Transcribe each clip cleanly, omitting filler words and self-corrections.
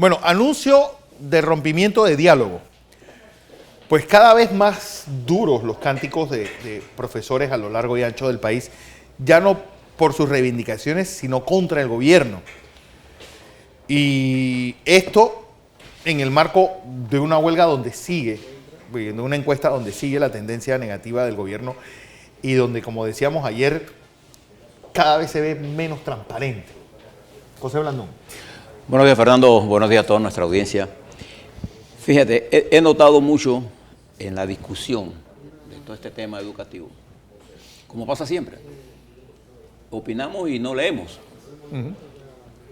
Bueno, anuncio de rompimiento de diálogo. Pues cada vez más duros los cánticos de profesores a lo largo y ancho del país, ya no por sus reivindicaciones, sino contra el gobierno. Y esto en el marco de una huelga donde sigue, de una encuesta donde sigue la tendencia negativa del gobierno y donde, como decíamos ayer, cada vez se ve menos transparente. José Blandón. Buenos días, Fernando. Buenos días a toda nuestra audiencia. Fíjate, he notado mucho en la discusión de todo este tema educativo, como pasa siempre, opinamos y no leemos.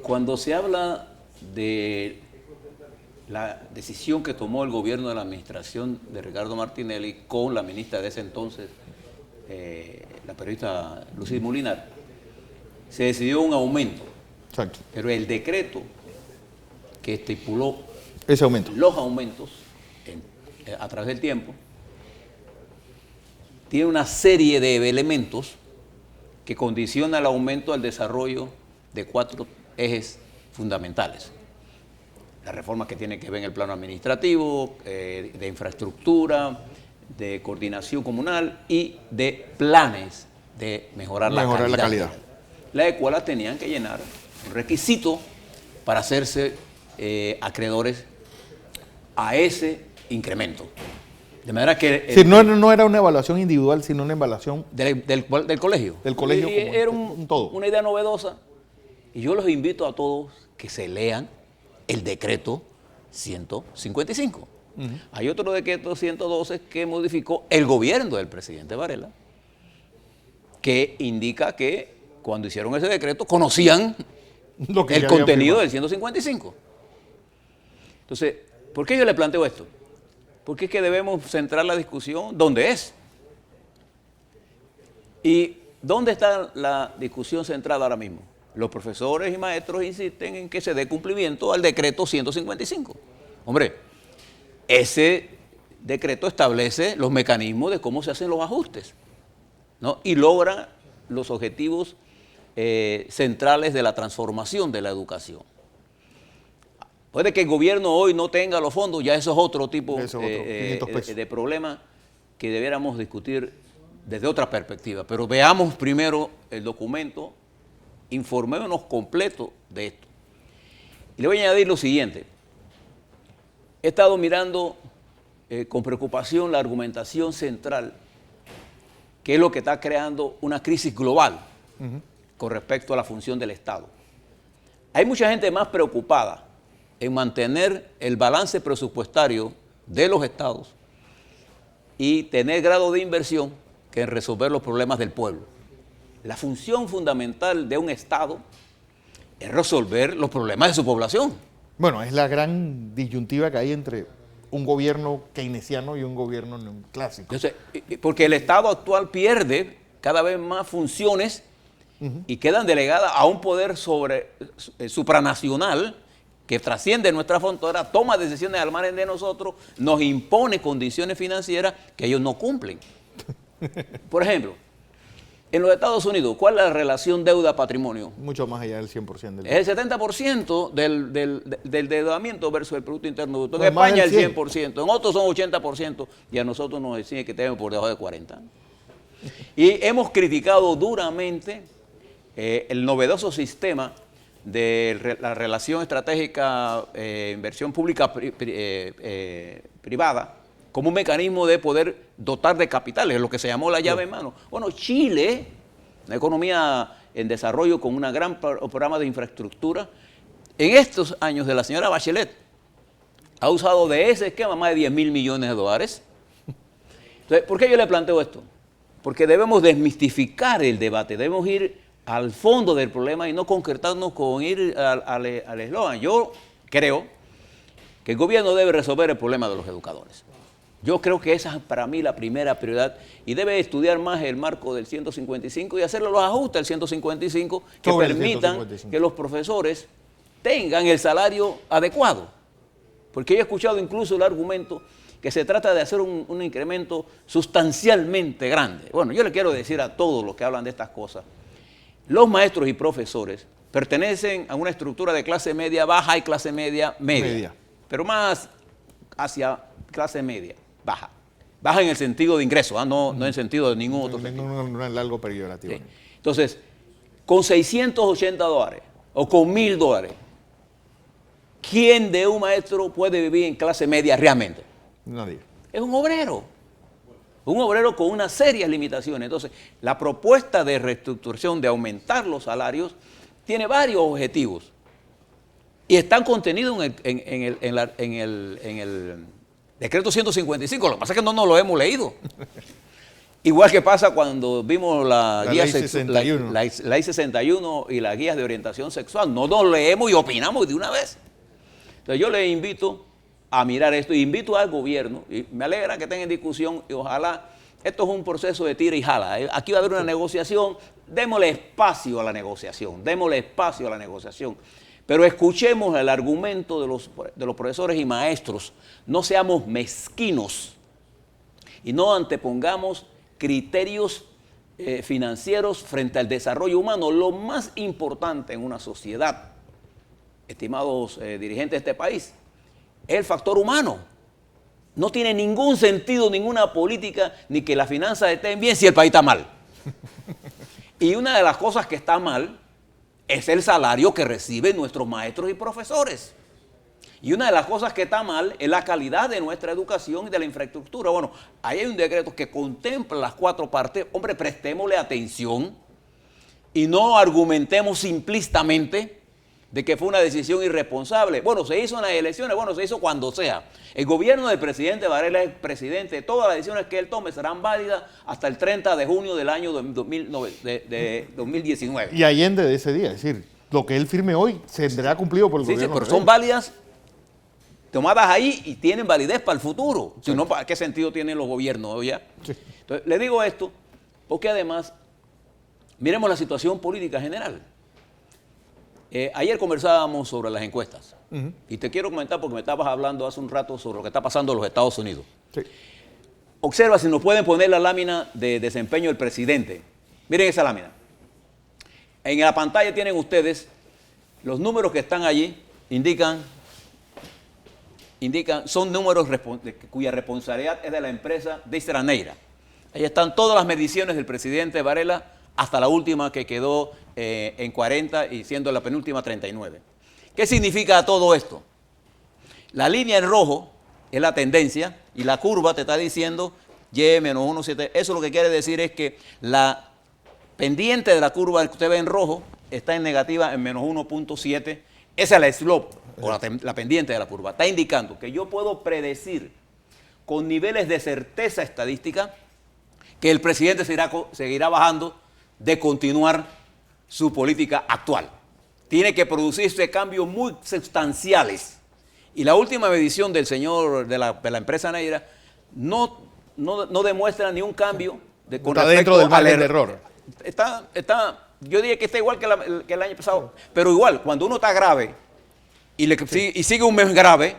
Cuando se habla de la decisión que tomó el gobierno de la administración de Ricardo Martinelli con la ministra de ese entonces, la periodista Lucy Molinar, se decidió un aumento. Exacto. Pero el decreto que estipuló ese aumento, los aumentos a través del tiempo, tiene una serie de elementos que condiciona el aumento al desarrollo de 4 ejes fundamentales. Las reformas que tienen que ver en el plano administrativo, de infraestructura, de coordinación comunal y de planes de mejorar la calidad. Las cuales tenían que llenar un requisito para hacerse acreedores a ese incremento. De manera que... Sí, no era una evaluación individual, sino una evaluación... Del colegio. Del colegio y como era un todo. Una idea novedosa. Y yo los invito a todos que se lean el decreto 155. Hay otro decreto 112 que modificó el gobierno del presidente Varela, que indica que cuando hicieron ese decreto conocían el contenido del 155. Entonces, ¿por qué yo le planteo esto? Porque es que debemos centrar la discusión donde es. ¿Y dónde está la discusión centrada ahora mismo? Los profesores y maestros insisten en que se dé cumplimiento al decreto 155. Hombre, ese decreto establece los mecanismos de cómo se hacen los ajustes, ¿no? Y logra los objetivos centrales de la transformación de la educación. Puede que el gobierno hoy no tenga los fondos, ya eso es otro tipo de problema que debiéramos discutir desde otra perspectiva. Pero veamos primero el documento, informémonos completo de esto. Y le voy a añadir lo siguiente. He estado mirando con preocupación la argumentación central, que es lo que está creando una crisis global con respecto a la función del Estado. Hay mucha gente más preocupada en mantener el balance presupuestario de los estados y tener grado de inversión que en resolver los problemas del pueblo. La función fundamental de un Estado es resolver los problemas de su población. Bueno, es la gran disyuntiva que hay entre un gobierno keynesiano y un gobierno clásico. Entonces, porque el Estado actual pierde cada vez más funciones y quedan delegadas a un poder supranacional que trasciende nuestra frontera, toma decisiones al margen de nosotros, nos impone condiciones financieras que ellos no cumplen. Por ejemplo, en los Estados Unidos, ¿cuál es la relación deuda-patrimonio? Mucho más allá del 100%. Es el 70% del endeudamiento versus el Producto Interno Bruto. En España el 100%, en otros son 80% y a nosotros nos deciden que tenemos por debajo de 40%. Y hemos criticado duramente el novedoso sistema de la relación estratégica inversión pública privada como un mecanismo de poder dotar de capitales, lo que se llamó la llave en mano. Bueno, Chile, una economía en desarrollo con un gran programa de infraestructura, en estos años de la señora Bachelet, ha usado de ese esquema más de 10.000 millones de dólares. Entonces, ¿por qué yo le planteo esto? Porque debemos desmistificar el debate, debemos ir al fondo del problema y no concretarnos con ir al eslogan. Yo creo que el gobierno debe resolver el problema de los educadores. Yo creo que esa es para mí la primera prioridad y debe estudiar más el marco del 155 y hacerle los ajustes al 155 que permitan que los profesores tengan el salario adecuado. Porque he escuchado incluso el argumento que se trata de hacer un incremento sustancialmente grande. Bueno, yo le quiero decir a todos los que hablan de estas cosas, los maestros y profesores pertenecen a una estructura de clase media baja y clase media media. Pero más hacia clase media baja. Baja en el sentido de ingreso, no en sentido de ningún otro sentido. No es algo peyorativo. Sí. Entonces, con $680 o con $1,000, ¿quién de un maestro puede vivir en clase media realmente? Nadie. Es un obrero con unas serias limitaciones. Entonces, la propuesta de reestructuración, de aumentar los salarios, tiene varios objetivos y están contenidos en el decreto 155. Lo que pasa es que no nos lo hemos leído. Igual que pasa cuando vimos la guía ley 61. la ley 61 y las guías de orientación sexual. No nos leemos y opinamos de una vez. Entonces yo les invito a mirar esto, y invito al gobierno, y me alegra que estén en discusión, y ojalá, esto es un proceso de tira y jala. Aquí va a haber una negociación, démosle espacio a la negociación, pero escuchemos el argumento de los profesores y maestros, no seamos mezquinos y no antepongamos criterios financieros frente al desarrollo humano. Lo más importante en una sociedad, estimados dirigentes de este país, es el factor humano. No tiene ningún sentido ninguna política ni que las finanzas estén bien si el país está mal. Y una de las cosas que está mal es el salario que reciben nuestros maestros y profesores. Y una de las cosas que está mal es la calidad de nuestra educación y de la infraestructura. Bueno, ahí hay un decreto que contempla las 4 partes. Hombre, prestémosle atención y no argumentemos simplistamente de que fue una decisión irresponsable. Bueno, se hizo en las elecciones, bueno, se hizo cuando sea. El gobierno del presidente Varela es presidente. Todas las decisiones que él tome serán válidas hasta el 30 de junio del año 2019. Y allende de ese día, es decir, lo que él firme hoy tendrá cumplido por el gobierno. Sí, pero son válidas tomadas ahí y tienen validez para el futuro. Sí. Si no, ¿qué sentido tienen los gobiernos? ¿Ya? Sí. Entonces, le digo esto porque además, miremos la situación política general. Ayer conversábamos sobre las encuestas y te quiero comentar porque me estabas hablando hace un rato sobre lo que está pasando en los Estados Unidos. Sí. Observa si nos pueden poner la lámina de desempeño del presidente. Miren esa lámina. En la pantalla tienen ustedes los números que están allí, indican son números cuya responsabilidad es de la empresa Distraneira. Ahí están todas las mediciones del presidente Varela hasta la última que quedó en 40 y siendo la penúltima 39. ¿Qué significa todo esto? La línea en rojo es la tendencia y la curva te está diciendo Y-1,7. Eso lo que quiere decir es que la pendiente de la curva que usted ve en rojo está en negativa en menos 1,7. Esa es la slope o la pendiente de la curva. Está indicando que yo puedo predecir con niveles de certeza estadística que el presidente seguirá bajando de continuar su política actual. Tiene que producirse cambios muy sustanciales. Y la última medición del señor de la empresa Neira no demuestra ni un cambio con está dentro del margen de error. Yo diría que está igual que el año pasado. Pero igual, cuando uno está grave y sigue un mes grave,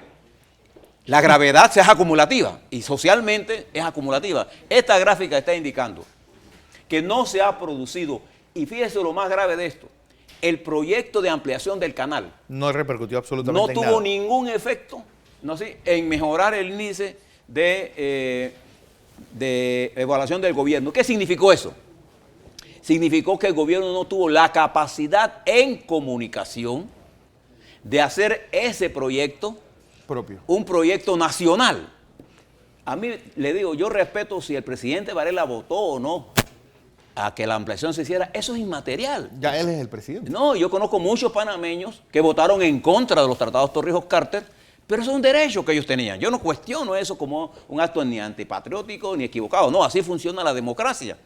la gravedad es acumulativa y socialmente es acumulativa. Esta gráfica está indicando que no se ha producido, y fíjese lo más grave de esto, el proyecto de ampliación del canal no repercutió absolutamente en nada. No tuvo ningún efecto en mejorar el índice de evaluación del gobierno. ¿Qué significó eso? Significó que el gobierno no tuvo la capacidad en comunicación de hacer ese proyecto propio, un proyecto nacional. A mí, le digo, yo respeto si el presidente Varela votó o no a que la ampliación se hiciera, eso es inmaterial. Ya él es el presidente. No, yo conozco muchos panameños que votaron en contra de los tratados Torrijos-Carter, pero eso es un derecho que ellos tenían. Yo no cuestiono eso como un acto ni antipatriótico ni equivocado. No, así funciona la democracia.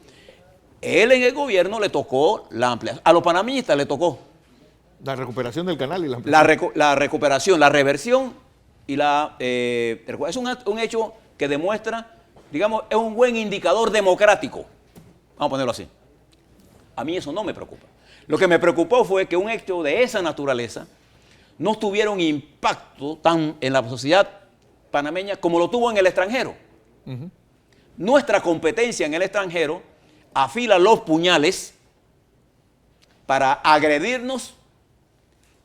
Él en el gobierno le tocó la ampliación. A los panameñistas le tocó la recuperación del canal y la ampliación. La recuperación, la reversión y es un hecho que demuestra, digamos, es un buen indicador democrático. Vamos a ponerlo así. A mí eso no me preocupa. Lo que me preocupó fue que un hecho de esa naturaleza no tuviera un impacto tan en la sociedad panameña como lo tuvo en el extranjero. Nuestra competencia en el extranjero afila los puñales para agredirnos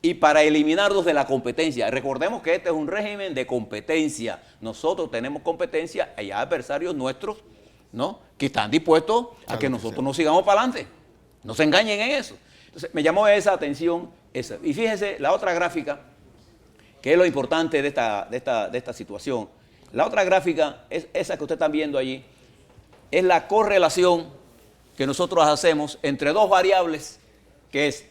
y para eliminarlos de la competencia. Recordemos que este es un régimen de competencia. Nosotros tenemos competencia, hay adversarios nuestros, ¿no?, que están dispuestos a que nosotros nos sigamos para adelante. No se engañen en eso. Entonces, me llamó esa atención esa. Y fíjense, la otra gráfica, que es lo importante de esta situación. La otra gráfica es esa que ustedes están viendo allí, es la correlación que nosotros hacemos entre dos variables, que es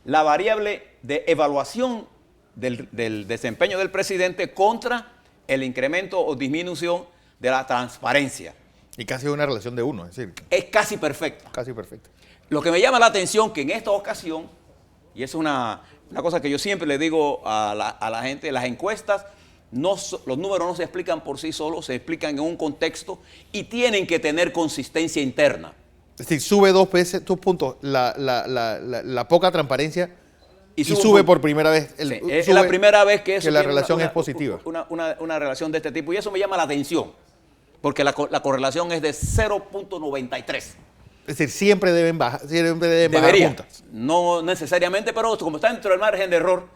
la variable de evaluación del desempeño del presidente contra el incremento o disminución de la transparencia. Y casi una relación de 1, es decir. Es casi perfecta. Casi perfecta. Lo que me llama la atención que en esta ocasión, y es una cosa que yo siempre le digo a la gente, las encuestas, los números no se explican por sí solos, se explican en un contexto y tienen que tener consistencia interna. Es decir, sube 2 puntos la poca transparencia y sube por primera vez. Es la primera vez que la relación es positiva. Una relación de este tipo. Y eso me llama la atención, porque la correlación es de 0.93. Es decir, siempre deben bajar juntas. No necesariamente, pero como está dentro del margen de error,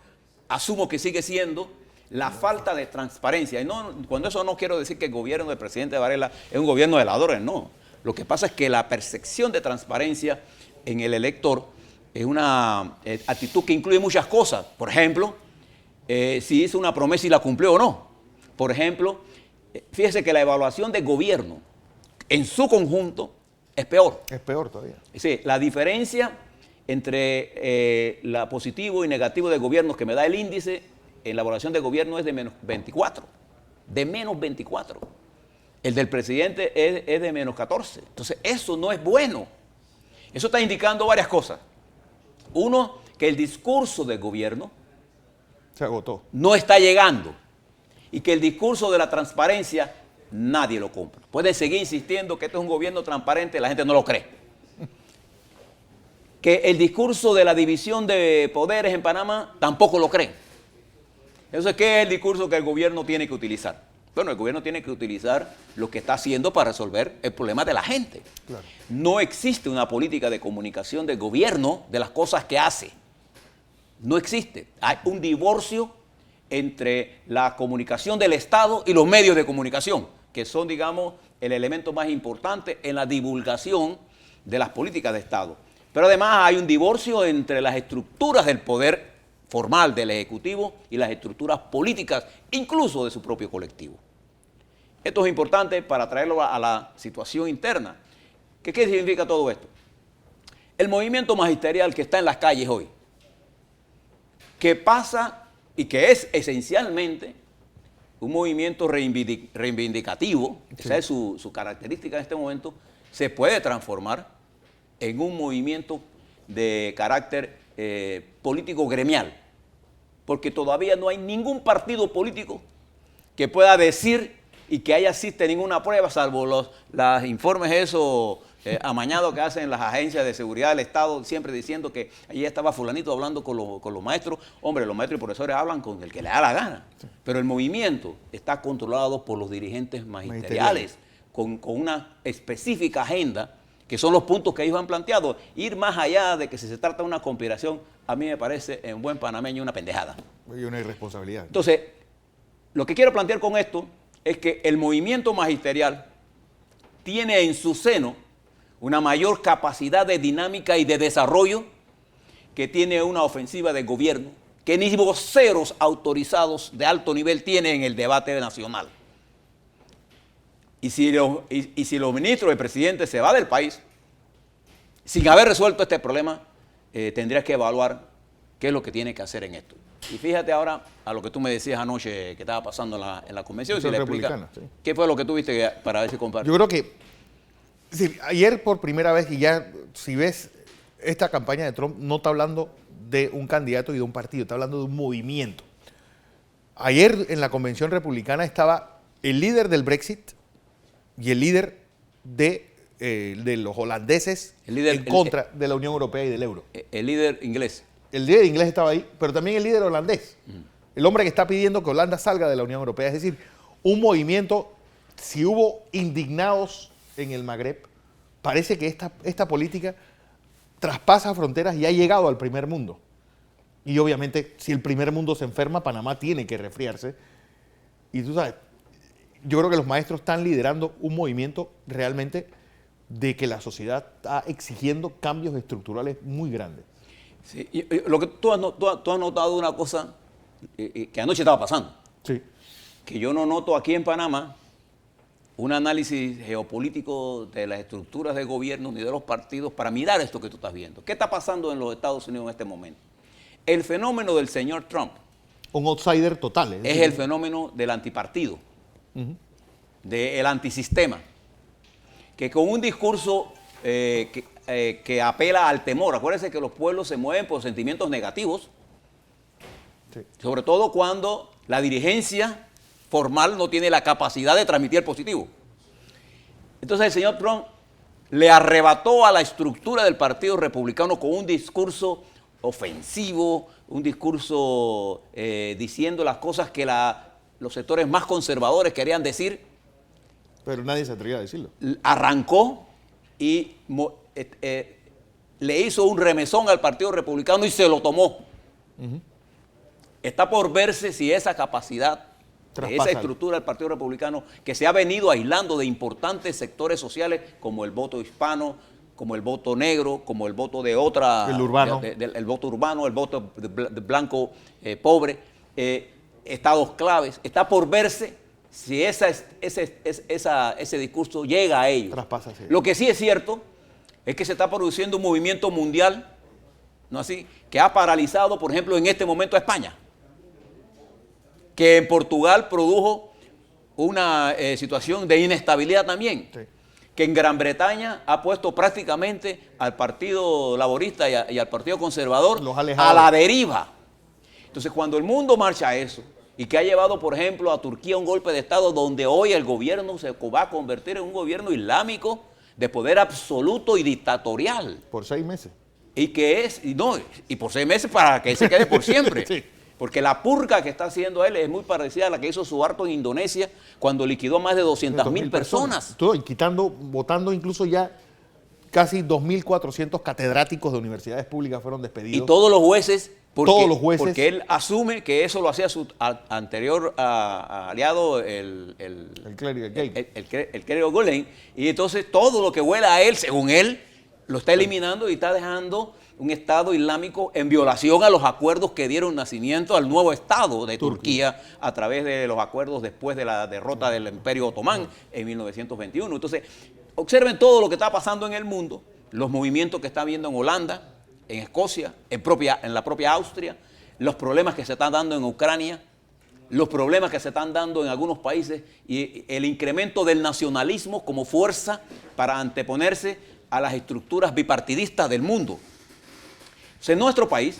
asumo que sigue siendo la falta de transparencia. Y cuando eso no quiero decir que el gobierno del presidente Varela es un gobierno de ladrones, no. Lo que pasa es que la percepción de transparencia en el elector es una actitud que incluye muchas cosas. Por ejemplo, si hizo una promesa y la cumplió o no. Por ejemplo, fíjese que la evaluación de gobierno en su conjunto es peor. Es peor todavía. Sí, la diferencia entre la positivo y negativo de gobierno que me da el índice en la evaluación de gobierno es de menos 24. De menos 24. El del presidente es de menos 14. Entonces, eso no es bueno. Eso está indicando varias cosas. Uno, que el discurso del gobierno se agotó. No está llegando. Y que el discurso de la transparencia nadie lo compra. Puede seguir insistiendo que este es un gobierno transparente, la gente no lo cree. Que el discurso de la división de poderes en Panamá tampoco lo creen. Entonces, ¿qué es el discurso que el gobierno tiene que utilizar? Bueno, el gobierno tiene que utilizar lo que está haciendo para resolver el problema de la gente. Claro. No existe una política de comunicación del gobierno de las cosas que hace. No existe. Hay un divorcio entre la comunicación del Estado y los medios de comunicación, que son, digamos, el elemento más importante en la divulgación de las políticas de Estado. Pero además hay un divorcio entre las estructuras del poder formal del Ejecutivo y las estructuras políticas, incluso de su propio colectivo. Esto es importante para traerlo a la situación interna. ¿Qué significa todo esto? El movimiento magisterial que está en las calles hoy, que pasa y que es esencialmente un movimiento reivindicativo, esa es su característica en este momento, se puede transformar en un movimiento de carácter político gremial, porque todavía no hay ningún partido político que pueda decir y que existe ninguna prueba, salvo los informes esos amañados que hacen las agencias de seguridad del Estado, siempre diciendo que allí estaba fulanito hablando con los maestros. Hombre, los maestros y profesores hablan con el que le da la gana, pero el movimiento está controlado por los dirigentes magisteriales, con una específica agenda, que son los puntos que ellos han planteado. Ir más allá de que si se trata de una conspiración, a mí me parece en buen panameño una pendejada. Y una irresponsabilidad. Entonces, lo que quiero plantear con esto es que el movimiento magisterial tiene en su seno una mayor capacidad de dinámica y de desarrollo que tiene una ofensiva de gobierno que ni voceros autorizados de alto nivel tienen en el debate nacional. Y si los ministros del presidente se va del país sin haber resuelto este problema, tendría que evaluar qué es lo que tiene que hacer en esto. Y fíjate ahora a lo que tú me decías anoche que estaba pasando en la convención. Si le explicas, sí. ¿Qué fue lo que tuviste para ver si compartes? Yo creo que ayer por primera vez, y ya si ves esta campaña de Trump, no está hablando de un candidato y de un partido, está hablando de un movimiento. Ayer en la convención republicana estaba el líder del Brexit y el líder de los holandeses en contra de la Unión Europea y del euro. El líder inglés. El líder inglés estaba ahí, pero también el líder holandés. El hombre que está pidiendo que Holanda salga de la Unión Europea. Es decir, un movimiento, si hubo indignados en el Magreb, parece que esta política traspasa fronteras y ha llegado al primer mundo. Y obviamente, si el primer mundo se enferma, Panamá tiene que resfriarse. Y tú sabes, yo creo que los maestros están liderando un movimiento realmente de que la sociedad está exigiendo cambios estructurales muy grandes. Sí, y lo que tú has notado una cosa que anoche estaba pasando, Sí. que yo no noto aquí en Panamá un análisis geopolítico de las estructuras de gobierno ni de los partidos para mirar esto que tú estás viendo. ¿Qué está pasando en los Estados Unidos en este momento? El fenómeno del señor Trump Un outsider total. es el fenómeno del antipartido, del antisistema, que con un discurso que apela al temor. Acuérdense que los pueblos se mueven por sentimientos negativos, Sí. sobre todo cuando la dirigencia formal no tiene la capacidad de transmitir el positivo. Entonces el señor Trump le arrebató a la estructura del Partido Republicano con un discurso ofensivo, un discurso diciendo las cosas que los sectores más conservadores querían decir. Pero nadie se atrevía a decirlo. Arrancó y le hizo un remesón al Partido Republicano y se lo tomó. Está por verse si esa capacidad de esa estructura del Partido Republicano, que se ha venido aislando de importantes sectores sociales como el voto hispano, como el voto negro, como el voto de otra... El urbano. El voto urbano, el voto de blanco pobre, estados claves. Está por verse si ese discurso llega a ellos. Traspasa, sí. Lo que sí es cierto es que se está produciendo un movimiento mundial, ¿no así?, que ha paralizado, por ejemplo, en este momento a España, que en Portugal produjo una situación de inestabilidad también, Sí. que en Gran Bretaña ha puesto prácticamente al Partido Laborista y al Partido Conservador Los ha alejado. a la deriva. Entonces, cuando el mundo marcha a eso, y que ha llevado, por ejemplo, a Turquía a un golpe de Estado donde hoy el gobierno se va a convertir en un gobierno islámico de poder absoluto y dictatorial, Por 6 meses. y por 6 meses para que él se quede por siempre. Sí. Porque la purga que está haciendo él es muy parecida a la que hizo Suharto en Indonesia cuando liquidó más de 200.000 personas. Todo, y votando incluso ya casi 2.400 catedráticos de universidades públicas fueron despedidos. Y todos los jueces, porque él asume que eso lo hacía su anterior aliado, el clérigo Gay. el clérigo Gulen, y entonces todo lo que huela a él, según él, lo está eliminando y está dejando un Estado islámico en violación a los acuerdos que dieron nacimiento al nuevo Estado de Turquía a través de los acuerdos después de la derrota del Imperio Otomán en 1921. Entonces, observen todo lo que está pasando en el mundo, los movimientos que está habiendo en Holanda, en Escocia, en la propia Austria, los problemas que se están dando en Ucrania, los problemas que se están dando en algunos países y el incremento del nacionalismo como fuerza para anteponerse a las estructuras bipartidistas del mundo. O sea, nuestro país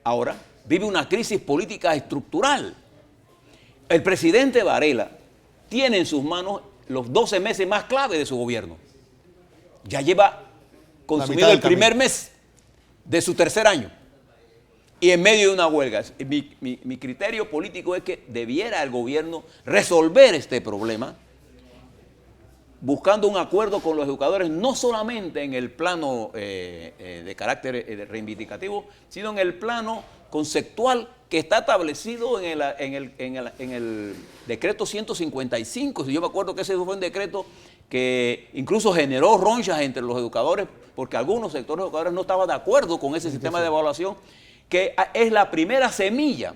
ahora vive una crisis política estructural. El presidente Varela tiene en sus manos los 12 meses más clave de su gobierno. Ya lleva consumido el primer mes de su tercer año y en medio de una huelga. Mi criterio político es que debiera el gobierno resolver este problema buscando un acuerdo con los educadores, no solamente en el plano de carácter reivindicativo, sino en el plano conceptual que está establecido en el decreto 155. Si yo me acuerdo que ese fue un decreto que incluso generó ronchas entre los educadores, porque algunos sectores educadores no estaban de acuerdo con ese sistema de evaluación, que es la primera semilla.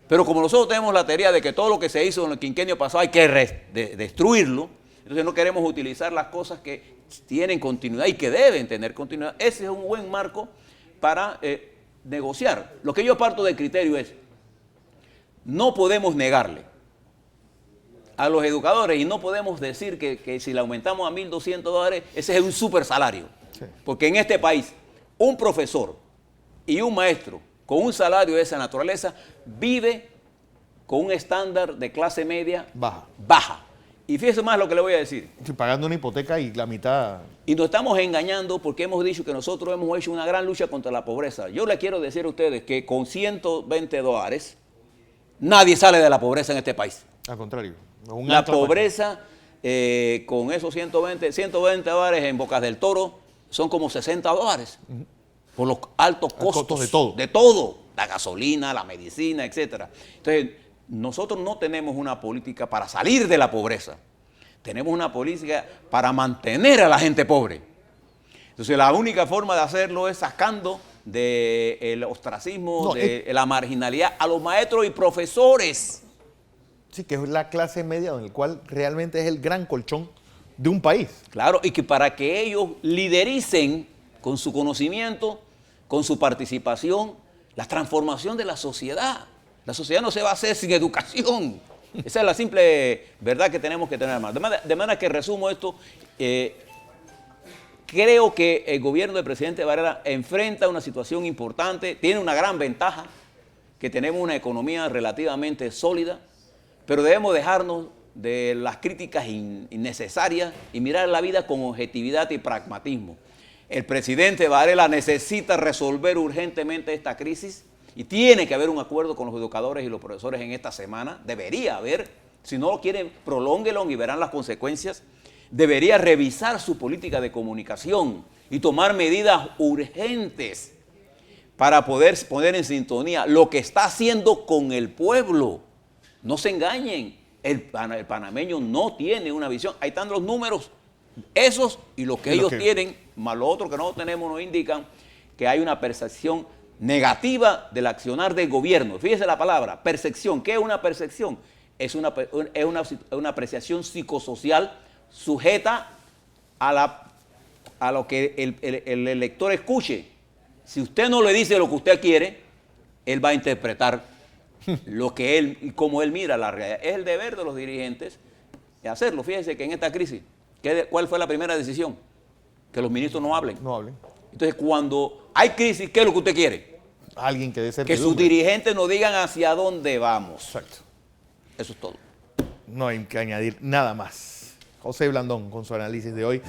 Pero como nosotros tenemos la teoría de que todo lo que se hizo en el quinquenio pasado hay que destruirlo, entonces no queremos utilizar las cosas que tienen continuidad y que deben tener continuidad. Ese es un buen marco para negociar. Lo que yo parto del criterio es, no podemos negarle a los educadores y no podemos decir que si le aumentamos a $1.200, ese es un super salario. Sí. Porque en este país, un profesor y un maestro con un salario de esa naturaleza vive con un estándar de clase media baja. Y fíjese más lo que le voy a decir. Sí, pagando una hipoteca y la mitad... Y nos estamos engañando porque hemos dicho que nosotros hemos hecho una gran lucha contra la pobreza. Yo le quiero decir a ustedes que con $120 nadie sale de la pobreza en este país. Al contrario. La pobreza con esos $120 en Bocas del Toro son como $60 por los altos costos de todo. De todo. la gasolina, la medicina, etc. Entonces, nosotros no tenemos una política para salir de la pobreza. Tenemos una política para mantener a la gente pobre. Entonces, la única forma de hacerlo es sacando del ostracismo, de la marginalidad a los maestros y profesores. Sí, que es la clase media en el cual realmente es el gran colchón de un país. Claro, y que para que ellos lidericen con su conocimiento, con su participación, la transformación de la sociedad. La sociedad no se va a hacer sin educación. Esa es la simple verdad que tenemos que tener más. De manera que resumo esto, creo que el gobierno del presidente Varela enfrenta una situación importante, tiene una gran ventaja, que tenemos una economía relativamente sólida, pero debemos dejarnos de las críticas innecesarias y mirar la vida con objetividad y pragmatismo. El presidente Varela necesita resolver urgentemente esta crisis y tiene que haber un acuerdo con los educadores y los profesores en esta semana. Debería haber, si no lo quieren, prolónguelo y verán las consecuencias. Debería revisar su política de comunicación y tomar medidas urgentes para poder poner en sintonía lo que está haciendo con el pueblo. No se engañen, el panameño no tiene una visión. Ahí están los números, esos y los que ellos tienen, más los otros que no tenemos, nos indican que hay una percepción negativa del accionar del gobierno. Fíjese la palabra, percepción. ¿Qué es una percepción? Es una apreciación psicosocial sujeta a lo que el elector escuche. Si usted no le dice lo que usted quiere, él va a interpretar lo que él y cómo él mira la realidad. Es el deber de los dirigentes hacerlo. Fíjense que en esta crisis, ¿cuál fue la primera decisión? Que los ministros no hablen. No hablen. Entonces, cuando hay crisis, ¿qué es lo que usted quiere? Alguien que dé que sus dirigentes nos digan hacia dónde vamos. Exacto. Eso es todo. No hay que añadir nada más. José Blandón con su análisis de hoy.